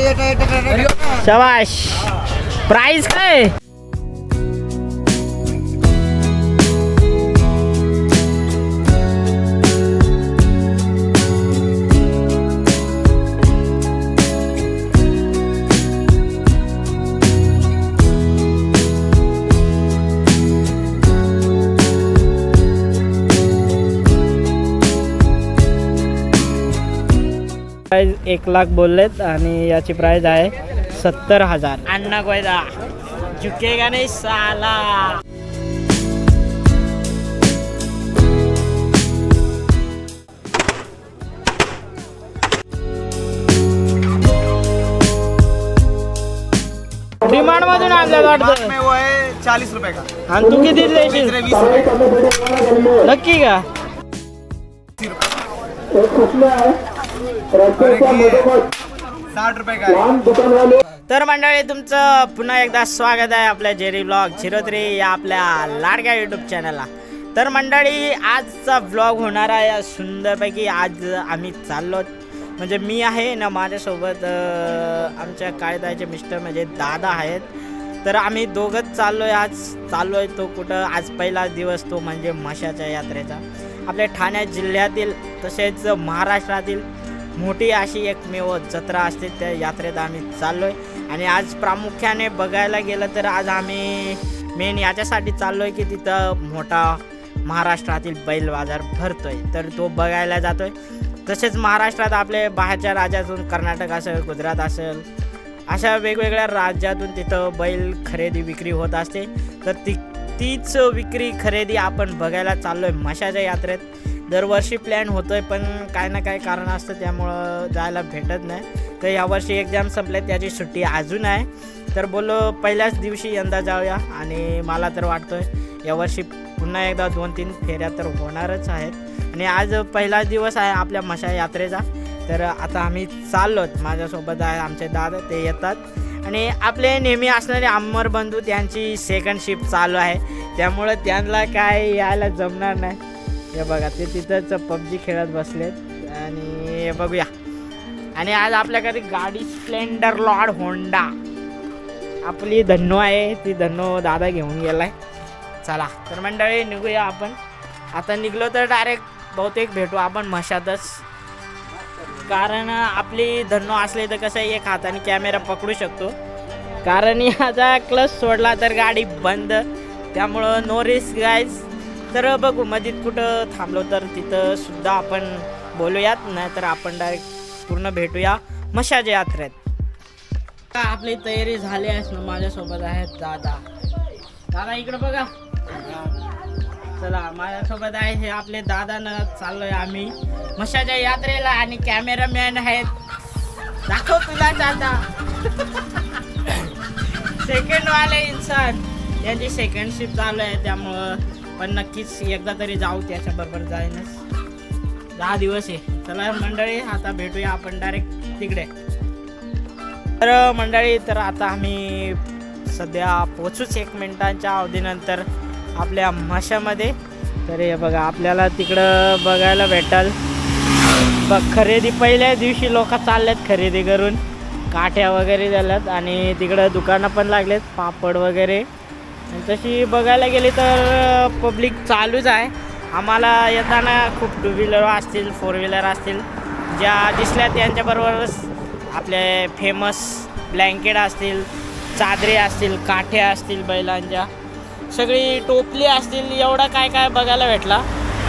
शाबाश. प्राइस काय? प्राइस 1 लाख बोललेत आणि याची प्राइस आहे 70,000. अन्ना कोयदा झुकेगा नाही साला. डिमांड मधून आणलं वाटतं. वो है 40 रुपए का. आणि तू किती देशील? 20 रुपए. नक्की का? और एक ये 60 रुपए का है. तर मंडळी तुमचं पुन्हा एकदा स्वागत आहे आपल्या जेरी ब्लॉग 03 या आपल्या लाडक्या यूट्यूब चॅनलला. तर मंडळी आजचा ब्लॉग होणार आहे सुंदरपैकी. आज आम्ही चाललो म्हणजे मी आहे ना, माझ्यासोबत आमच्या काळेताईचे मिस्टर म्हणजे दादा आहेत. तर आम्ही दोघंच चाललोय. आज चाललोय तो कुठं, आज पहिला दिवस तो म्हणजे म्हशाच्या यात्रेचा. आपल्या ठाणे जिल्ह्यातील तसेच महाराष्ट्रातील मोठी अशी एकमेव जत्रा असते, त्या यात्रेत आम्ही चाललोय. आणि आज प्रामुख्याने बघायला गेलं तर आज आम्ही मेन याच्यासाठी चाललोय की तिथं मोठा महाराष्ट्रातील बैल बाजार भरतोय, तर तो बघायला जातोय. तसेच महाराष्ट्रात आपले बाहेरच्या राज्यातून कर्नाटक असेल, गुजरात असेल, अशा वेगवेगळ्या राज्यातून तिथं बैल खरेदी विक्री होत असते. तर तीच विक्री खरेदी आपण बघायला चाललोय म्हशाच्या यात्रेत. दरवर्षी प्लॅन होतोय पण काय ना काय कारण असतं त्यामुळं जायला भेटत नाही. तर यावर्षी एक्झाम संपले, त्याची सुट्टी अजून आहे. तर बोललो पहिल्याच दिवशी यंदा जाऊया. आणि मला तर वाटतोय यावर्षी पुन्हा एकदा 2-3 फेऱ्या तर होणारच आहेत. आणि आज पहिला दिवस आहे आपल्या म्हशा यात्रेचा. तर आता आम्ही चाललोत. माझ्यासोबत आहे आमचे दादा, ते येतात. आणि आपले नेहमी असणारे अमर बंधू त्यांची सेकंड शिफ्ट चालू आहे, त्यामुळं त्यांना काय यायला जमणार नाही. हे बघा ते तिथंच PUBG खेळत बसलेत. आणि हे बघूया. आणि आज आपल्याकडे गाडी स्प्लेंडर लॉर्ड होंडा आपली धन्नो आहे, ती धन्नो दादा घेऊन गेलाय. चला तर मंडळी निघूया आपण. आता निघलो तर डायरेक्ट बहुतेक भेटू आपण म्हशातच, कारण आपली धन्नो असले तर कसं एक हाताने कॅमेरा पकडू शकतो. कारण याचा क्लच सोडला तर गाडी बंद, त्यामुळं नो रिस्क गाईज. तर बघू मधीत कुठं थांबलो तर तिथं सुद्धा आपण बोलूयात, नाही तर आपण डायरेक्ट पूर्ण भेटूया म्हशाच्या यात्रेत. आपली तयारी झाली आहे ना, माझ्यासोबत आहेत दादा. दादा इकडं बघा. चला माझ्यासोबत आहे हे आपले दादानं चाललोय आम्ही म्हशाच्या यात्रेला. आणि कॅमेरामॅन आहेत, दाखव तुला दादा. सेकंड वाले इन्सान, त्यांची सेकंड शिफ्ट चालू आहे, त्यामुळं पण नक्कीच एकदा तरी जाऊ त्याच्याबरोबर जाईनच. 10 दिवस आहे. चला मंडळी आता भेटूया आपण डायरेक्ट तिकडे. तर मंडळी तर आता आम्ही सध्या पोचूच 1 मिनिटांच्या अवधीनंतर आपल्या म्हशामध्ये. तर हे बघा आपल्याला तिकडं बघायला भेटाल बघ खरेदी. पहिल्या दिवशी लोक चाललेत खरेदी करून, काठ्या वगैरे झाल्यात आणि तिकडं दुकानं पण लागलेत, पापड वगैरे. आणि तशी बघायला गेली तर पब्लिक चालूच आहे. आम्हाला येताना खूप 2 व्हीलर असतील, 4 व्हीलर असतील, ज्या दिसल्या त्यांच्याबरोबरच आपले फेमस ब्लँकेट असतील, चादरे असतील, काठ्या असतील बैलांच्या, सगळी टोपली असतील. एवढं काय काय बघायला भेटला.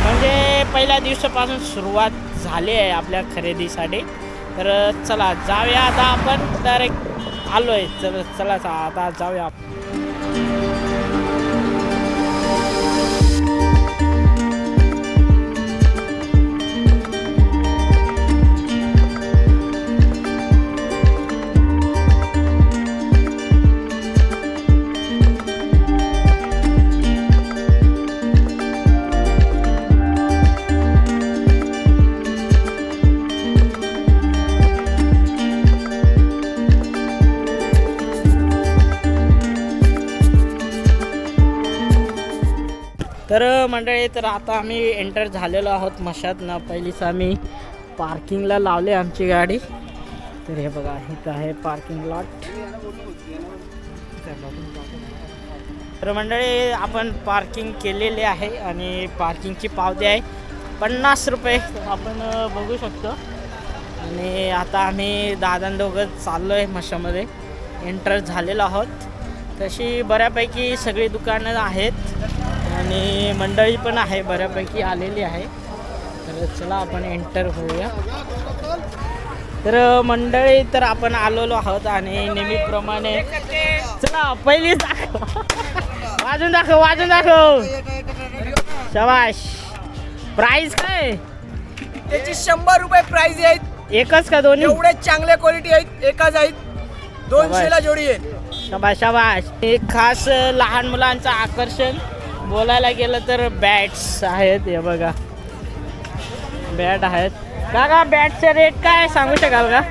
म्हणजे पहिल्या दिवसापासून सुरुवात झाली आहे आपल्या खरेदीसाठी. तर चला जाऊया आता आपण. डायरेक्ट आलो आहे. चला आता जाऊया. तर मंडळी तर आता आम्ही एंटर झालेलो आहोत म्हशातनं. पहिलीच आम्ही पार्किंगला लावले आमची गाडी. तर हे बघा इथं आहे पार्किंग लॉट. तर मंडळी आपण पार्किंग केलेली आहे आणि पार्किंगची पावती आहे 50 रुपये आपण बघू शकतो. आणि आता आम्ही दोघं चाललो आहे मशामध्ये एंटर झालेलो आहोत. तशी बऱ्यापैकी सगळी दुकानं आहेत आणि मंडळी पण आहे बऱ्यापैकी आलेली आहे. तर चला आपण एंटर होऊया. तर मंडळी तर आपण आलेलो आहोत आणि नेहमीप्रमाणे चला पहिली दाखव वाजून दाखव शाबाश. प्राइस काय त्याची 100 रुपये प्राइस आहेत. एकच का दोन्ही? एवढे चांगल्या क्वालिटी आहेत, एकच आहेत. 200 ला जोडी आहे. शाबाश. एक खास लहान मुलांचं आकर्षण बोलायला गेलं तर बॅट्स आहेत. हे बघा बॅट आहेत. का बॅटचे रेट काय सांगू शकाल का?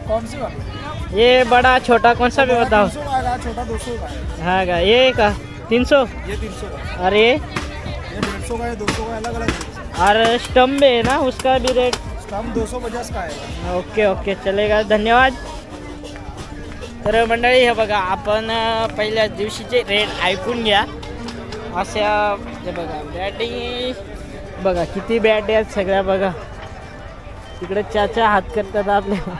कौन सी वाला? ये बड़ा छोटा कौन सा भी बताओ. 200 का, छोटा 200 का है. हाँ का ये का 300? ये 300 का. और ये 150 का है, 200 का अलग अलग है. और स्टम्प है ना उसका भी रेट? स्टम्प 250 का है. ओके चलेगा धन्यवाद. तर मंडळी हे बघा आपण पहिल्या दिवशीचे रेट ऐकून घ्या. अशा हे बघा बॅटिंग बघा किती बॅट आहेत सगळ्या बघा. तिकडे चाचा हात करतात आपल्या.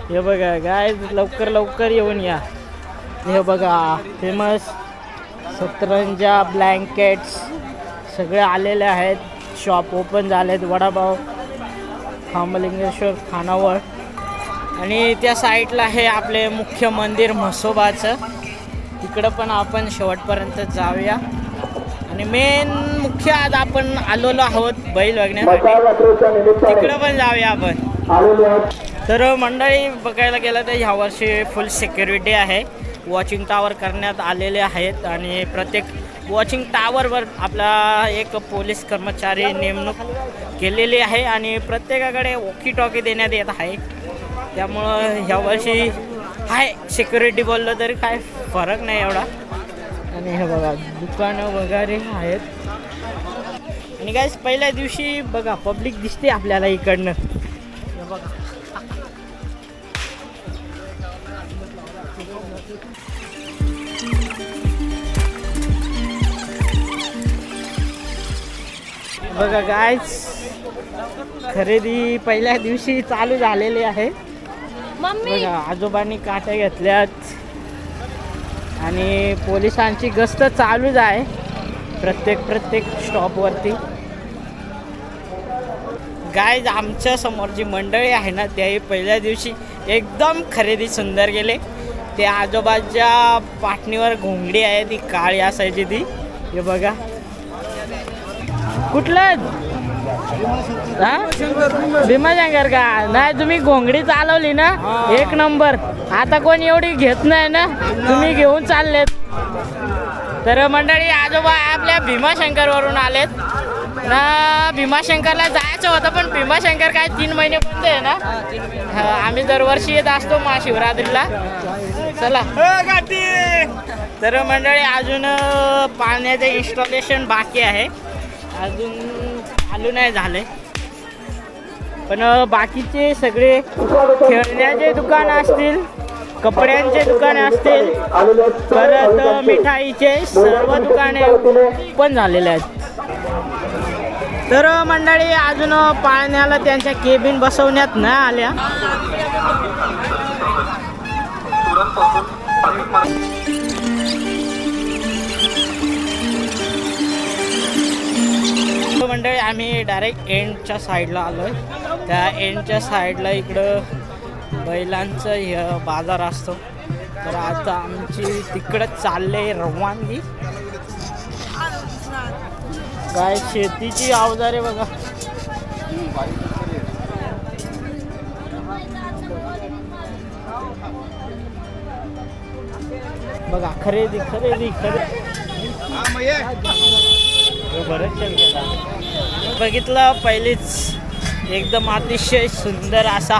हे बघा गाय लवकर येऊन या. हे बघा फेमस सतरंजा ब्लँकेट्स सगळे आलेले आहेत. शॉप ओपन झालेत. वडापाव खांबलिंगेश्वर खानावळ आणि त्या साईडला आहे आपले मुख्य मंदिर म्हसोबाचं. तिकडं पण आपण शेवटपर्यंत जाऊया. आणि मेन मुख्य आज आपण आलेलो आहोत बैल बघण्यासाठी. तिकडं पण जाऊया आपण. तर मंडळी बघायला गेलं तर ह्यावर्षी फुल सिक्युरिटी आहे. वॉचिंग टॉवर करण्यात आलेले आहेत आणि प्रत्येक वॉचिंग टॉवरवर आपला एक पोलीस कर्मचारी नेमणूक केलेली आहे आणि प्रत्येकाकडे वॉकी टॉकी देण्यात येत आहे. त्यामुळं ह्यावर्षी आहे सिक्युरिटी बोललं तरी काय फरक नाही एवढा. आणि हे बघा दुकानं वगैरे आहेत. आणि काय पहिल्या दिवशी बघा पब्लिक दिसते आपल्याला इकडनं. हे बघा बघा गायस खरेदी पहिल्या दिवशी चालू झालेली आहे. बघा आजोबांनी काट्या घेतल्यात आणि पोलिसांची गस्त चालूच आहे प्रत्येक स्टॉपवरती. गायज आमच्या समोर जी मंडळी आहे ना त्याही पहिल्या दिवशी एकदम खरेदी सुंदर गेले. ते आजोबाच्या पाठणीवर घोंगडी आहे ती काळी असायची ती. हे बघा कुठलं भीमाशंकर का नाही. तुम्ही घोंगडी चालवली ना एक नंबर. आता कोण एवढी घेत नाही ना तुम्ही घेऊन चाललेत. तर मंडळी आजोबा आपल्या भीमाशंकरवरून आलेत ना. भीमाशंकरला जायचं होतं पण भीमाशंकर काय 3 महिने बंद आहे ना. आम्ही दरवर्षी येत असतो महाशिवरात्रीला. चला तर मंडळी अजून पाण्याचे इन्स्टॉलेशन बाकी आहे. अजून चालू नाही झाले पण बाकीचे सगळे खेळण्याचे दुकानं असतील, कपड्यांचे दुकाने असतील, परत मिठाईचे सर्व दुकाने पण झालेले आहेत. तर मंडळी अजून पाण्याला त्यांच्या केबिन बसवण्यात नाही आल्या. मंडळी आम्ही डायरेक्ट एंडच्या साईडला आलो आहे. त्या एंडच्या साईडला इकडं बैलांचं हे बाजार असतो. तर आता आमची तिकडं चालले रवानगी. काय शेतीची अवजारे बघा. बघा खरेदी बघितलं पहिलीच एकदम अतिशय सुंदर असा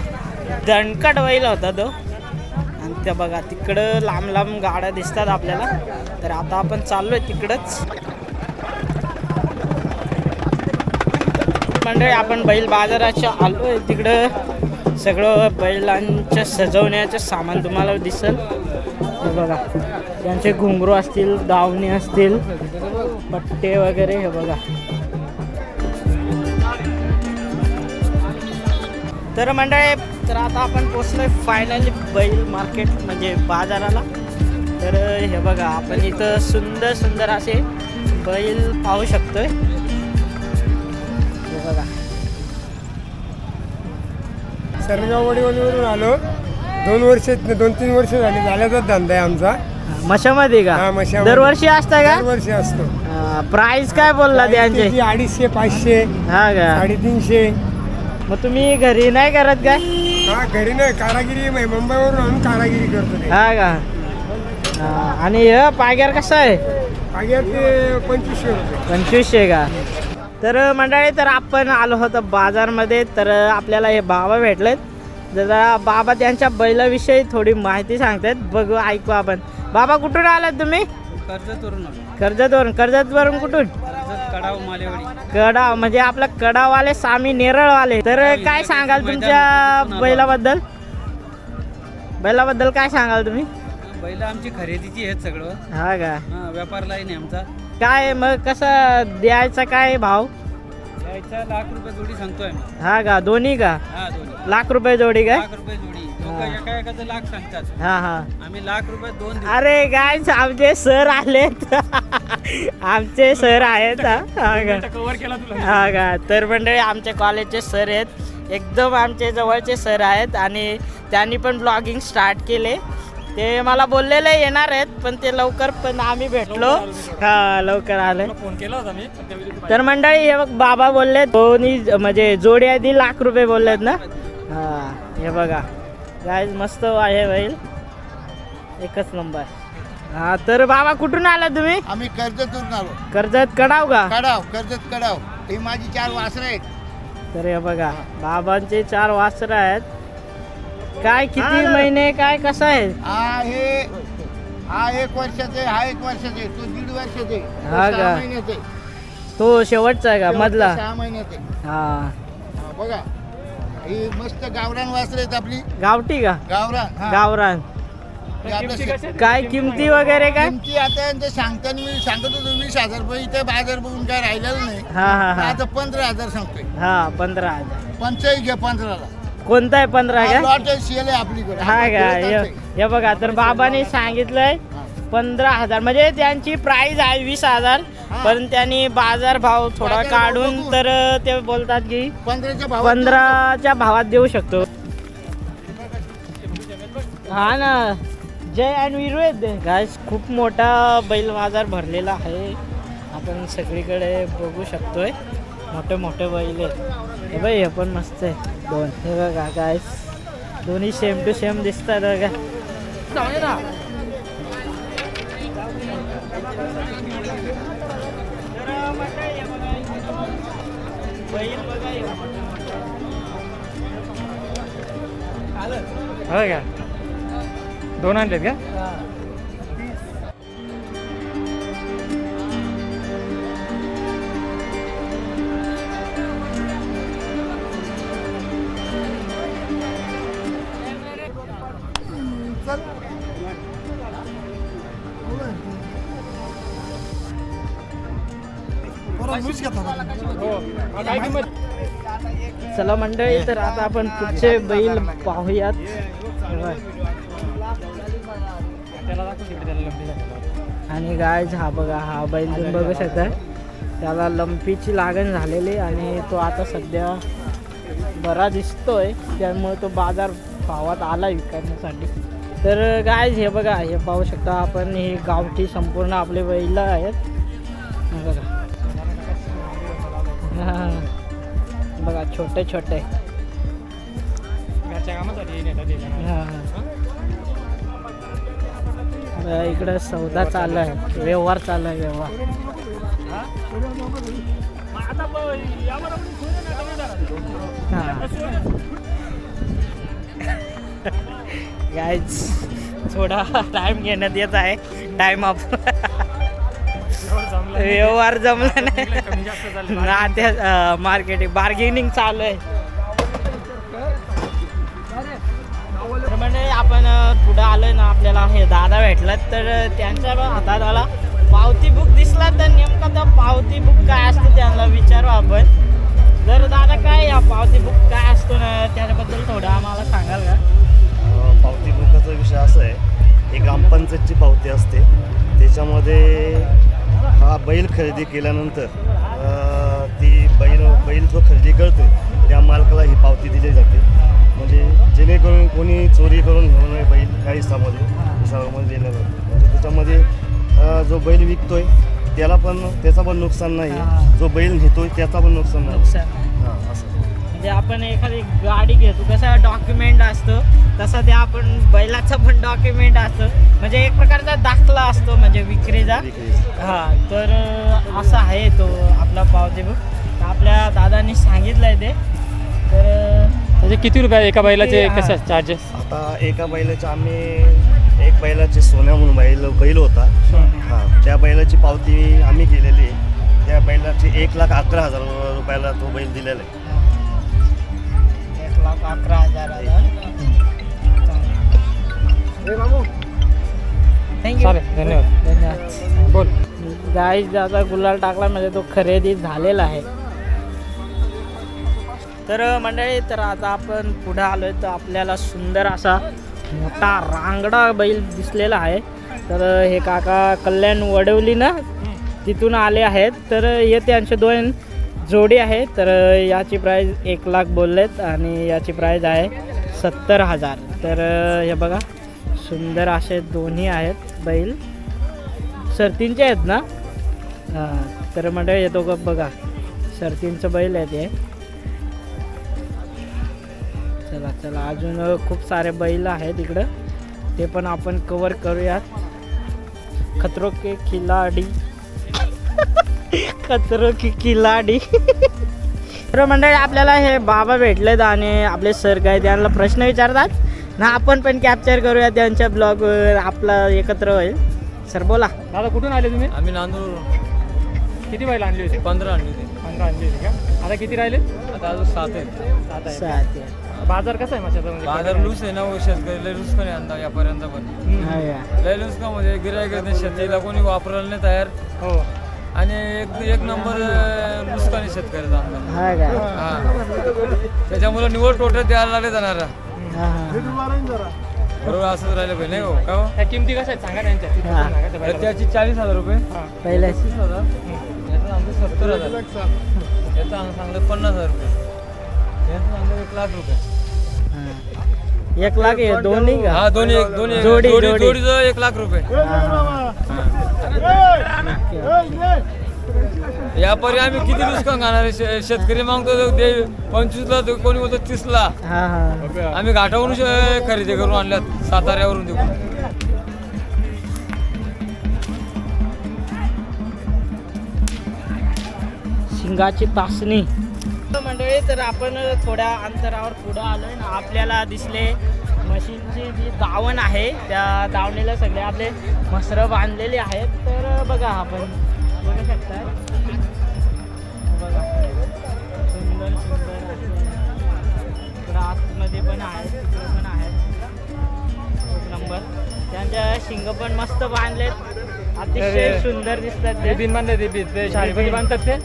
दणकट बैल होता तो. आणि त्या बघा तिकडं लांब गाड्या दिसतात आपल्याला. तर आता आपण चाललोय तिकडंच. मंडळी आपण बैल बाजाराच्या आलोय. तिकडं सगळं बैलांच्या सजवण्याचं सामान तुम्हाला दिसेल. हे बघा त्यांचे घुंगरू असतील, दावणी असतील, पट्टे वगैरे. हे बघा. तर मंडळी, तर आता आपण पोचलोय फायनली बैल मार्केट म्हणजे बाजाराला. तर हे बघा आपण इथं सुंदर सुंदर असे बैल पाहू शकतोय. हे बघा. सरगाव वडीवरून आलो. 2-3 वर्ष झाल्याचा धंदा आहे आमचा. मशामध्ये का? हा, मशामध्ये. दरवर्षी असतं का? दरवर्षी असतो. प्राइस काय बोलला त्यांचे? 250-500, हा का? 350. मग तुम्ही घरी नाही करत काय? हा, घरी नाही, कारागिरी मुंबईवरून आणून कारागिरी करतो ते. हा का? आणि हे पायगर कसं आहे? पाग्यात ते 2500 रुपये. 2500 का? तर मंडळी, तर आपण आलो होतो बाजारमध्ये. तर आपल्याला हे बाबा भेटलेत. जरा बाबा त्यांच्या बैलाविषयी थोडी माहिती सांगतात. बघू, ऐकू आपण. बाबा, कुठून आलात तुम्ही? कर्जतवरून. कर्जतवरून कुठून? कडाव मालेवाडी. कडाव म्हणजे आपला कडाववाले, सामी नेरळवाले. तर काय सांगाल तुमच्या बैलाबद्दल? बैलाबद्दल काय सांगाल तुम्ही? बैल आमची खरेदीची आहेत सगळं. हा का? हा, व्यापार लाईन आहे आमचा. काय मग कसं द्यायचा काय भाव? यायचा ₹1,00,000 जोडी सांगतोय आम्ही. हा का? दोन्ही का? हा, दोन्ही ₹1,00,000 जोडी काय? ₹1,00,000 जोडी. लोक एका एकाचं लाख सांगतात. हा हा. आम्ही ₹1,00,000 दोन देऊ. अरे काय, आमचे सर आलेत. आमचे सर आहेत. हा का? कव्हर केला तुला. हा का? तर मंडळी, आमच्या कॉलेजचे सर आहेत, एकदम आमचे जवळचे सर आहेत. आणि त्यांनी पण ब्लॉगिंग स्टार्ट केले. ते मला बोललेले येणार आहेत, पण ते लवकर, पण आम्ही भेटलो. हा, लवकर आले. फोन केला होता मी. तर मंडळी, हे बघ, बाबा बोलले दोन्ही म्हणजे जोडी आधी ₹1,00,000 बोललेत ना. हा, हे बघा गाईज, मस्त आहे बैल, एकच नंबर. हा, तर बाबा कुठून आला तुम्ही? आम्ही कर्जतून आलो. कर्जत कडाव का? कर्जत कडाव. ही माझी 4 वासरं आहेत. तर हे बघा, बाबांचे 4 वासरं आहेत. काय किती महिने, काय कसं आहे? हा 1 वर्षाचे, हा 1 वर्षाचे, तो 1.5 वर्षाचे, तो हा 6 का? महिन्याचे, तो शेवटचा आहे का मधला? 6 महिन्याचे. हा, हा, बघा ही मस्त गावरान वासरं आहेत आपली. गावठी का? गावरान. हा. गावरान. हे आपलं काय किमती वगैरे काय? किमती आता यांचं सांगताना मी सांगत होतो 20,000 रुपये. इथे बाजार बघून काय राहिलेलं नाही. हा हा हा. आता 15,000 सांगतोय. हा, 15,000. 15 घ्या 15ला. कोणता आहे 15 का? लॉट शेल आहे आपलीकडे. हा का? हे बघा, तर बाबांनी सांगितलंय 15,000, म्हणजे त्यांची प्राइस आहे 20,000, पण त्यांनी बाजार भाव थोडा बाजार भाव काढून बघून. तर ते बोलतात की 15च्या भावात 15च्या भावात देऊ शकतो. हा ना, जय अँड वीरू आहेत गाईस. खूप मोठा बैल बाजार भरलेला आहे. आपण सगळीकडे बघू शकतोय, मोठे मोठे बैल आहेत. हे बाई, हे पण मस्त आहे 2. हे बघा गाईस, दोन्ही सेम टू सेम दिसतात बघा. हो का? 2 आणलेत का? चला मंडळी, तर आता आपण पुढचे बैल पाहूयात. आणि गायज, हा बघा, हा बैल तुम्ही बघू शकता, त्याला लंपीची लागण झालेली आणि तो आता सध्या बरा दिसतोय, त्यामुळे तो बाजार भावात आला विकण्यासाठी. तर गायज, हे बघा, हे पाहू शकता आपण, हे गावठी संपूर्ण आपले बैल आहेत. हे बघा, बघा, छोटे छोटे. इकडे सौदा चालू आहे, व्यवहार चालू आहे, व्यवहार. गाईज, थोडा टाइम घेण्यात येत आहे, टाइम अप. व्यवहार जमला नाही ना, त्या मार्केटिंग बार्गेनिंग चालू आहे. तर म्हणजे आपण पुढे आलोय ना, आपल्याला हे दादा भेटलात तर त्यांच्या हातात आला पावती बुक दिसला. तर नेमका तो पावती बुक काय असतं त्यांना विचारू आपण. तर दादा काय या पावती बुक काय असतो ना, त्याच्याबद्दल थोडं आम्हाला सांगाल का? पावती बुकाचा विषय असा आहे, ही ग्रामपंचायतची पावती असते. त्याच्यामध्ये हा बैल खरेदी केल्यानंतर ती बैल जो खरेदी करतो त्या मालकाला ही पावती दिली जाते. म्हणजे जेणेकरून कोणी चोरी करून घेऊ नये बैल काही हिसाबामध्ये दिलं जातं. म्हणजे त्याच्यामध्ये जो बैल विकतोय त्याचा पण नुकसान नाही, जो बैल नेतोय त्याचा पण नुकसान नाही. हां असं. म्हणजे आपण एखादी गाडी घेतो कसं डॉक्युमेंट असतं, तसं ते आपण बैलाचं पण डॉक्युमेंट असतं. म्हणजे एक प्रकारचा दाखला असतो म्हणजे विक्रीचा. हां, तर असा आहे तो आपला पावती बुक. आपल्या दादांनी सांगितलं आहे ते. तर म्हणजे किती रुपये एका बैलाचे कसं चार्जेस? आता एका बैलाचे एक बैलाचे सोन्या म्हणून बैल होता. हां, त्या बैलाची पावती आम्ही केलेली आहे. त्या बैलाची 1,11,000 रुपयाला तो बैल दिलेला आहे. 1,11,000. थँक्यू. चालेल, धन्यवाद. धन्यवाद. बोल. गाईस ज्याचा गुलाल टाकला म्हणजे तो खरेदी झालेला आहे. तर मंडळी, तर आता आपण पुढे आलोय तर आपल्याला सुंदर असा मोठा रांगडा बैल दिसलेला आहे. तर हे काका कल्याण वडवली ना तिथून आले आहेत. तर हे त्यांचे 2 जोडी आहे. तर याची प्राईज 1,00,000 बोललेत आणि याची प्राईज आहे 70,000. तर हे बघा सुंदर असे दोन्ही आहेत बैल, शर्तींचे आहेत ना. हां, तर मंडळी हे दोघं बघा शर्तींचं बैल आहे ते. चला अजून खूप सारे बैल आहेत इकडं, ते पण आपण कवर करूयात. खतरो के खिलाडी खतरो की खिलाडी. तर मंडळी आपल्याला हे बाबा भेटलेत आणि आपले सर काय त्यांना प्रश्न विचारतात ना, आपण पण कॅप्चर करूया त्यांच्या ब्लॉगवर, आपला एकत्र होईल. सर बोला. दादा कुठून आले तुम्ही? आम्ही नांदूर. किती बैल आणली होती? 15 आणली होती. 15 आणली होती का? आता किती राहिले? आता अजून 7 आहेत. 7 आहे. 7 आहे. बाजार कसा आहे माशाचा? म्हणजे बाजार लूस आहे ना, शेतकरी लय लूस पण आहे यंदा यापर्यंत पण. हा का? लय लूस का म्हणजे गिरायक शेतीला कोणी वापरायला नाही तयार. हो. आणि एक नंबर नुकसान शेतकऱ्याचा आमचा. हा का? हा, त्याच्यामुळे निवड टोटल द्यायला लागले जाणारा. हा हा. बरोबर असंच राहिलं पाहिजे नाही हो का हो? त्या किमती कशा आहेत सांगा त्यांच्या. किती हा. सांगा त्या बैलाला. त्याची 40,000 रुपये, हां. पहिल्याच 30,000, याचं सांगतो 70,000, याचं सांगतो 50,000 रुपये, याचं सांगतो 1,00,000 रुपये. 1,00,000 आहे दोन्ही का? हा दोन्ही जोडी. जोडीचं 1,00,000 रुपये. यापरी आम्ही किती नुकसान खाणार आहे? शेतकरी मागतो ते 25ला, कोणी बोलतो 30ला. हा हा. आम्ही घाटावरून खरेदी करून आणल्यात, साताऱ्यावरून तिकडून. शिंगाची तासणी. मंडळी, तर आपण थोड्या अंतरावर पुढं आलोय ना, आपल्याला दिसले म्हशींची जी दावण आहे, त्या दावणीला सगळे आपले म्हसरं बांधलेली आहेत. तर बघा आपण बघू शकता, बघा सुंदर सुंदर तर आतमध्ये पण आहेत, तिकडे पण आहेत. एक नंबर. त्यांच्या शिंग पण मस्त बांधलेत, अतिशय सुंदर दिसतात ते. रिबीन बांधले, रिबीन ते शाळेमध्ये बांधतात ते.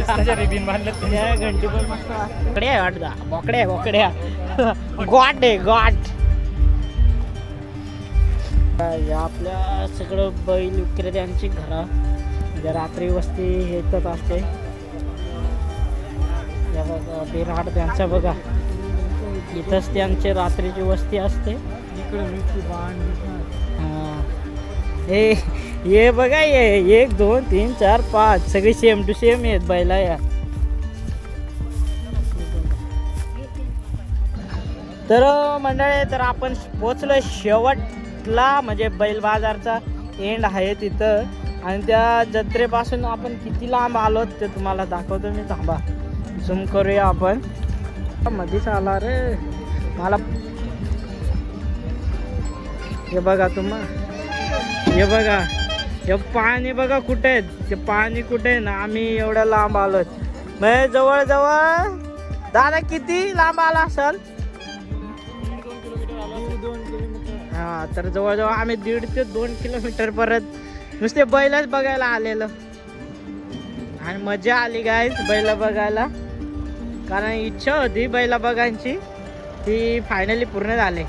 त्याच्या रिबीन बांधलं ते. त्या घंटी पण मस्त बोकडे आहे वाटतं, बोकड्या गॉट आहे गॉट. आपल्या सगळं बैल विक्रेत्यांची घरं म्हणजे रात्री वस्ती येतच असते. बिराड त्यांचा बघा, इथंच त्यांची रात्रीची वस्ती असते. हां, हे बघा, ये 1 2 3 4 5 सगळी सेम टू सेम आहेत बैला या. तर मंडळी, तर आपण पोचलो शेवटला, म्हणजे बैल बाजारचा एंड आहे तिथं. आणि त्या जत्रेपासून आपण किती लांब आलो ते तुम्हाला दाखवतो मी. थांबा, झूम करूया आपण. मध्येच आला रे मला. हे बघा हे बघा, हे पाणी बघा कुठे आहे, ते पाणी कुठे आहे ना, आम्ही एवढ्या लांब आलो. म्हणजे जवळ दादा किती लांब आला असेल? हा तर जवळजवळ आम्ही 1.5 ते 2 किलोमीटर परत नुसते बैलच बघायला आलेलो आणि मजा आली गाईज बैल बघायला, कारण इच्छा होती बैला बघायची ती फायनली पूर्ण झाली.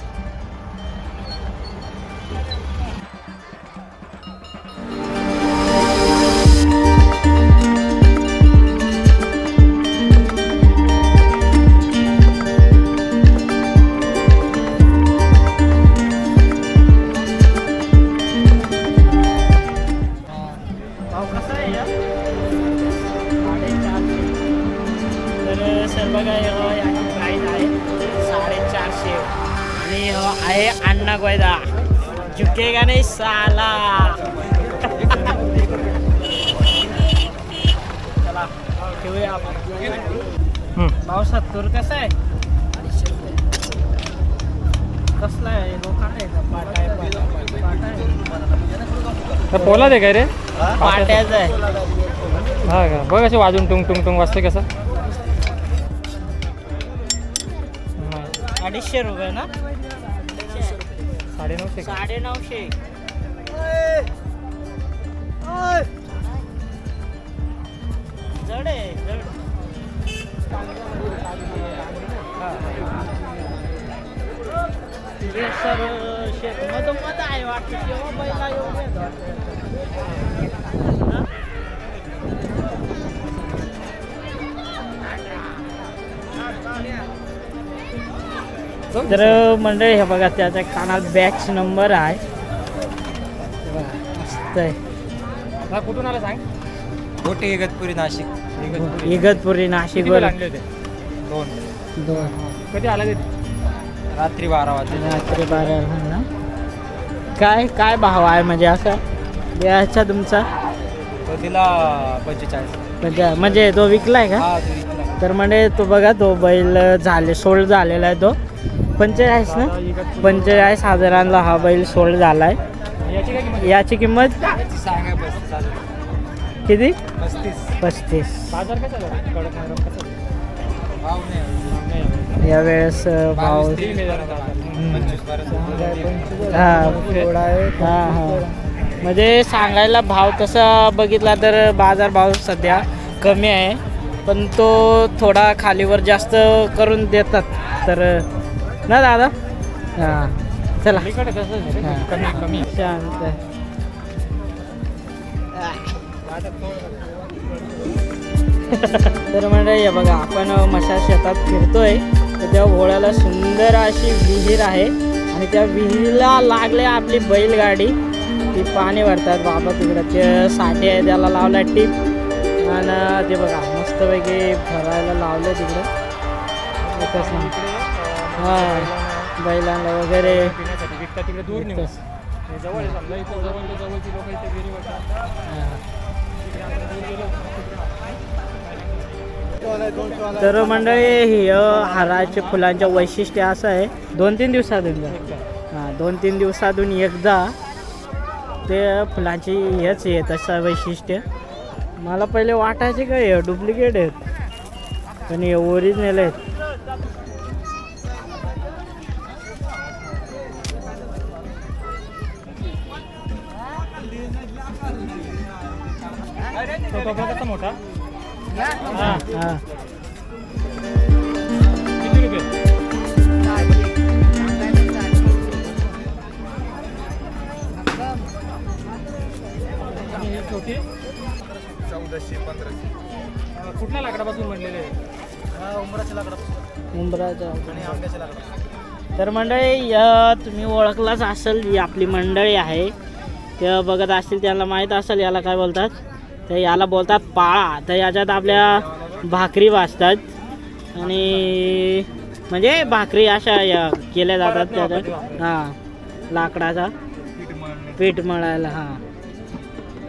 भाव कसा आहे या? 450. तर सर बघा याची प्राईस आहे 450 आणि आहे अण्णा गोयदा झुकेगा नाही साला. चला ठेवूया आपण. भाव 70 कसा आहे? कसला आहे? लोखंड आहे का? पाटा आहे? पाटा आहे? पोला दे काय रे? पाट्याचं आहे. हा का? बघ असे वाजून टुंग टुंग टुंग वाजते कसं. 250 रुपये ना? 950. 950. जड आहे जड. सर शेत मधोमध आहे वाटतं तेव्हा बैला एवढे आहेत वाटतं. तर मंडळी हे बघा त्याच्या कानात बॅच नंबर आहे. हे बघा, मस्त आहे. हा कुठून आला सांग. गोटे इगतपुरी नाशिक. इगतपुरी नाशिक किती वर लागले होते? 2 कधी आला ते? रात्री 12 वाजता. रात्री 12 ना. काय काय भाव आहे म्हणजे असं द्यायचा तुमचा? तो दिला 45. म्हणजे तो विकलाय का? हा, तो विकला. तर म्हणजे तो बघा तो बैल सोल्ड झालेला आहे तो 45 ना. 45,000ला हा बैल सोल्ड झालाय. याची काय किंमत? याची किंमत त्याची सांगा 35,000. किती? 35. बाजार कसा झाला? कडक नरम कसा झाला? भाव नाही. यावेळेस भाव 22-23 हजार होता. 25 हा हा हा म्हणजे सांगायला भाव तसा बघितला तर बाजार भाव सध्या कमी आहे, पण तो थोडा खालीवर जास्त करून देतात तर ना दादा. हां चला अलीकडे कसं आहे रे? हा. कमी शांत. तर म्हणजे हे बघा आपण मशा शेतात फिरतोय तर त्या भोळ्याला सुंदर अशी विहीर आहे आणि त्या विहिरीला लागले आपली बैलगाडी ती पाणी भरतात बाबा तिकडं ते साठी आहे त्याला लावला टीप आणि ते बघा मस्तपैकी भरायला लावलं तिकडं. हां बैलांना वगैरे पिण्यासाठी विकतात तिकडे दूर नेऊन. हे जवळ आहे समजा इथं जवळची लोक इथे विहिरी भरतात. तर मंडळी ही हाराच्या फुलांच्या वैशिष्ट्य असं आहे 2-3 दिवसातून हां 2-3 दिवसातून एकदा ते फुलांची हेच येत असं वैशिष्ट्य. मला पहिले वाटायचे काय हे डुप्लिकेट आहेत पण हे ओरिजिनल आहेत. टोपला कसा मोठा? हां हां किती रुपये? आणि ही छोटी 1400-1500. कुठल्या लाकडापासून बनलेले आहे? उंबराच्या लाकडापासून उंबराच्या आणि आंब्याच्या लाकडापासून. तर मंडळी तुम्ही ओळखलाच असेल ही आपली मंडळी आहे ते बघत असतील त्यांना माहीत असेल याला काय बोलतात. तर याला बोलतात पाळा. तर याच्यात आपल्या भाकरी भाजतात आणि म्हणजे भाकरी अशा केल्या जातात त्याच्यात. हां लाकडाचा पीठ मळायला. हां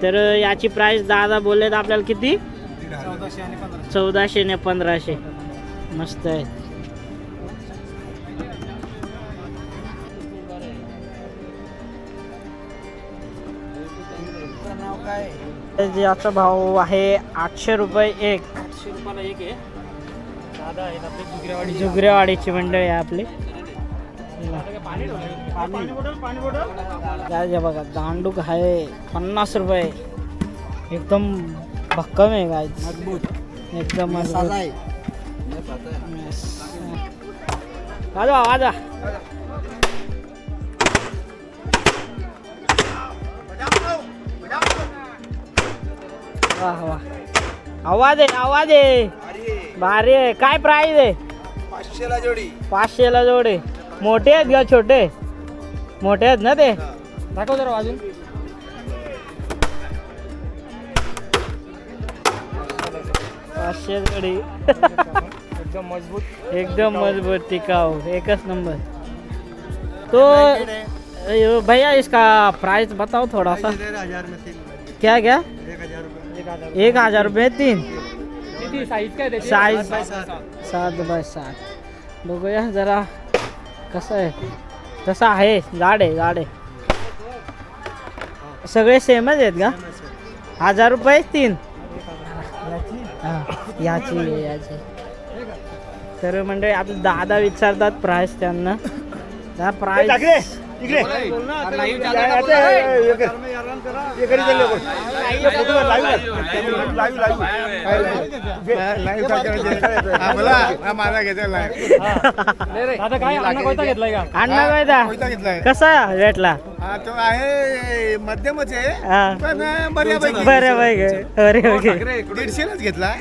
तर याची प्राईस दादा बोललेत आपल्याला किती? 1400 आणि 1500. मस्त आहे. याचा भाव आहे 800 रुपये एक. 800 रुपयाला एक आहे. दादा आहेत आपले जुगरेवाडी. जुगरेवाडीची मंडळी आहे आपली. काय बघा दांडूक आहे 50 रुपये एकदम भक्कम आहे काय एकदम मजबूत वाजवा वाजवा वाह वाह आवाज आहे भारी आहे काय प्राइस आहे 500ला जोडी 500ला जोडे मोठे आहेत का छोटे मोठे आहेत ना ते दाखव जरा वाजून 500 जोडी एकदम मजबूत एकदम मजबूत टिकाऊ एकच नंबर तो भैया इसका प्राइस बताओ थोड़ा सा क्या क्या 1000 रुपये 3 किती साईज काय त्याची साईज 7x7 बघूया जरा कसं आहे तसं आहे जाड आहे सगळे सेमच आहेत का 1000 रुपये 3 याची तर मंडळी आपले दादा विचारतात प्राइस त्यांना त्या प्राइस माझा घेतला आता काय अन्न कोयता घेतलाय का अण्णा कोयता घेतलाय कसा भेटला हा तो आहे मध्यमच आहे हा. पण बऱ्यापैकी बऱ्यापैकी अरे ओके 150लाच घेतला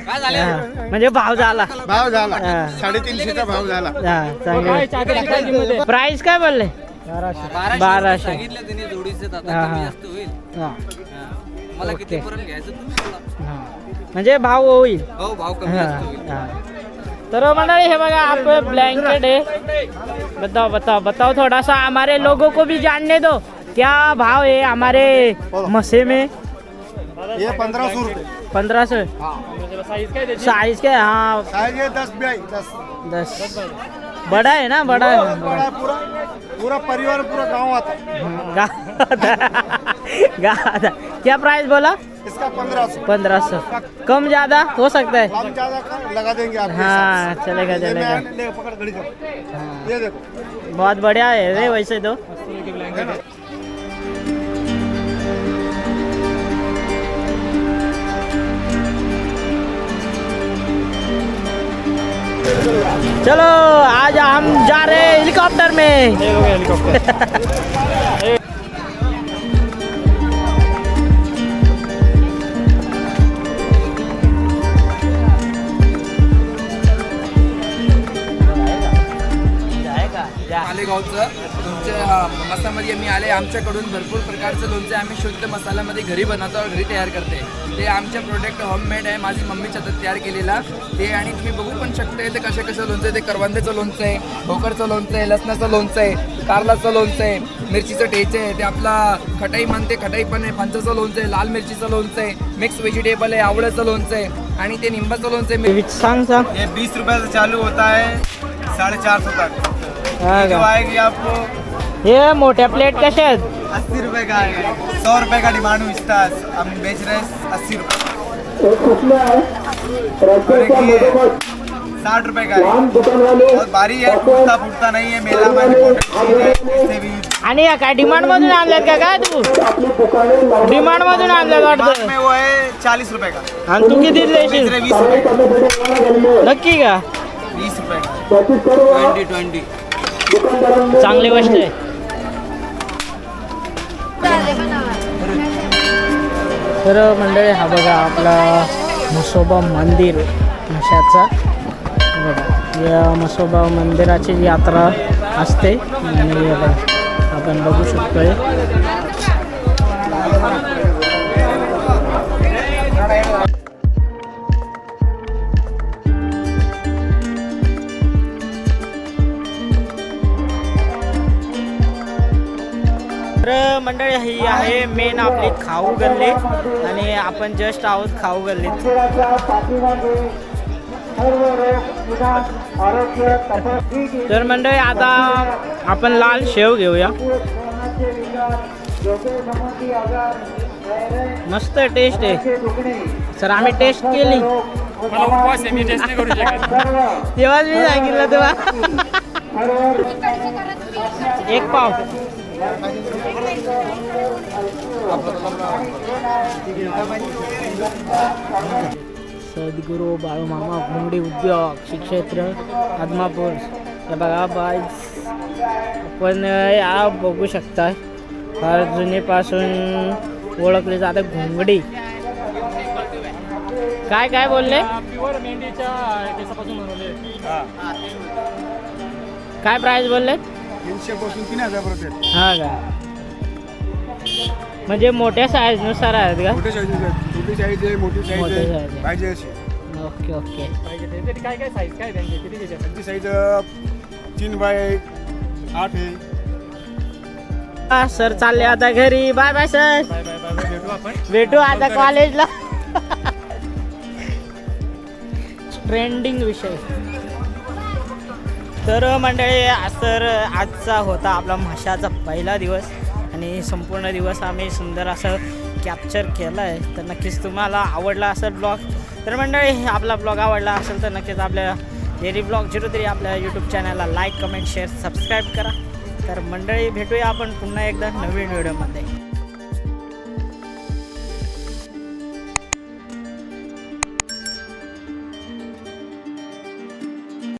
म्हणजे भाव झाला भाव झाला हा. 350चा भाव झाला हा चांगलं काय चादर काय किंमत आहे प्राइस काय बोलले 1200 सांगितलं त्यांनी जोडीचे आता हा, कमी हा. जास्त होईल हा. मला ओके. किती पर्यंत घ्यायचं तुम्ही बोला. हा. म्हणजे भाव होईल हो भाव कमी हा, जास्त होईल हा. तर मंडळी हे बघा आप ब्लैंकेट है बताओ थोड़ा सा हमारे लोगों को भी जानने दो क्या भाव है हमारे मसे में ये 1500 रुपये 1500 साईज काय त्याची साइज क्या है? हाँ साइज है 10 बाई 10 10 बड़ा है ना बड़ा है बड़ा पूरा पूरा परिवार पूरा गांव आता क्या प्राइस बोला इसका 1500 1500 कम ज्यादा हो सकता है हम ज्यादा लगा देंगे आपके हाँ हिसाब से। चलेगा ये चलेगा मैं ले पकड़ खड़ी कर ये देखो बहुत बढ़िया है रे वैसे तो है ना चलो आज हम जा रहे हैं हेलीकॉप्टर में हेलिकॉप्टर मालेगावचं तुमच्या मसाल्यामध्ये आम्ही आले आमच्याकडून भरपूर प्रकारचं लोणचं आम्ही शुद्ध मसाल्यामध्ये घरी बनवतो घरी तयार करते ते आमचे प्रोडक्ट होममेड आहे माझी मम्मीच्या हातात तयार केलेला ते आणि तुम्ही बघू पण शकता ते कसं लोणचं आहे ते करवंद्याचं लोणचं आहे भोकरचं लोणचं आहे लसणाचं लोणचं आहे कारलाचं लोणचं आहे मिरचीचं ठेचे आहे ते आपला खटाई म्हणते खटाई पण आहे फणसाचं लोणचं आहे लाल मिरचीचं लोणचं आहे मिक्स व्हेजिटेबल आहे आवळ्याचं लोणचं आहे आणि ते निंबाचं लोणचं आहे सांग सांग ये 20 रुपए से चालू होता है 450 तक हा जो का? आएगी आपको हे मोठ्या प्लेट कशा आहेत 80 रुपए का है 100 रुपए का डिमांड स्टार्स हम बेच रहे हैं 80 रुपए और एक ये 60 रुपए का है बहुत भारी है फूटता फूटता नहीं है मेला में इम्पोर्टेंट चीज है इससे भी आणि या काय डिमांड मधून आणल्यात का काय तू डिमांड मधून आणल्यात बाद वाटतं में वो है 40 रुपए का आणि तू किती बेच देशील रहे 20 रुपए का नक्की का 20 रुपए का 20 चांगली गोष्ट आहे तर मंडळी हा बघा आपला म्हसोबा मंदिर म्हशाचा बघा या म्हसोबा मंदिराची यात्रा असते आणि बघा आपण बघू शकतोय तर मंडळी ही आहे मेन आपली खाऊ गल्ली आणि आपण जस्ट आहोत खाऊ गल्लीत तर मंडळी आता आपण लाल शेव घेऊया मस्त टेस्ट आहे सर आम्ही टेस्ट केली मला उपवास आहे मी टेस्ट नाही करू शकत तेव्हाच मी सांगितलं तेव्हा एक पाव. सद्गुरू बाळूमामा घोंगडी उद्योग श्रीक्षेत्र आदमापूर. हे बघा बाय आपण या बघू शकता फार जुनीपासून ओळखले जाते घोंगडी. काय काय बोलले? प्युअर मेंढीच्या केसापासून बनवले. काय प्राइस बोलले? 300 पासून 3000 पर्यंत. हा का म्हणजे मोठ्या साईजनुसार आहेत का? छोटी साईज आहे, छोटी साईज आहे, मोठी साईज मोठी आहे, size आहे. पाहिजे अशी. Okay okay. पाहिजे ते. तरी काय काय साईज काय त्यांची किती घ्यायचे? त्यांची साईज 3x8 आहे. हा सर चालले आता घरी. Bye bye sir. Bye bye bye bye. भेटू आपण. भेटू आता कॉलेजला. ट्रेंडिंग विषय. तर मंडळी सर आजचा होता आपला म्हशाचा पहिला दिवस आणि संपूर्ण दिवस आम्ही सुंदर असं कॅप्चर केलं आहे. तर नक्कीच तुम्हाला आवडला असेल ब्लॉग. तर मंडळी आपला ब्लॉग आवडला असेल तर नक्कीच आपल्या जेरी ब्लॉग 03 आपल्या यूट्यूब चॅनलला लाईक कमेंट शेअर सबस्क्राईब करा. तर मंडळी भेटूया आपण पुन्हा एकदा नवीन व्हिडिओमध्ये.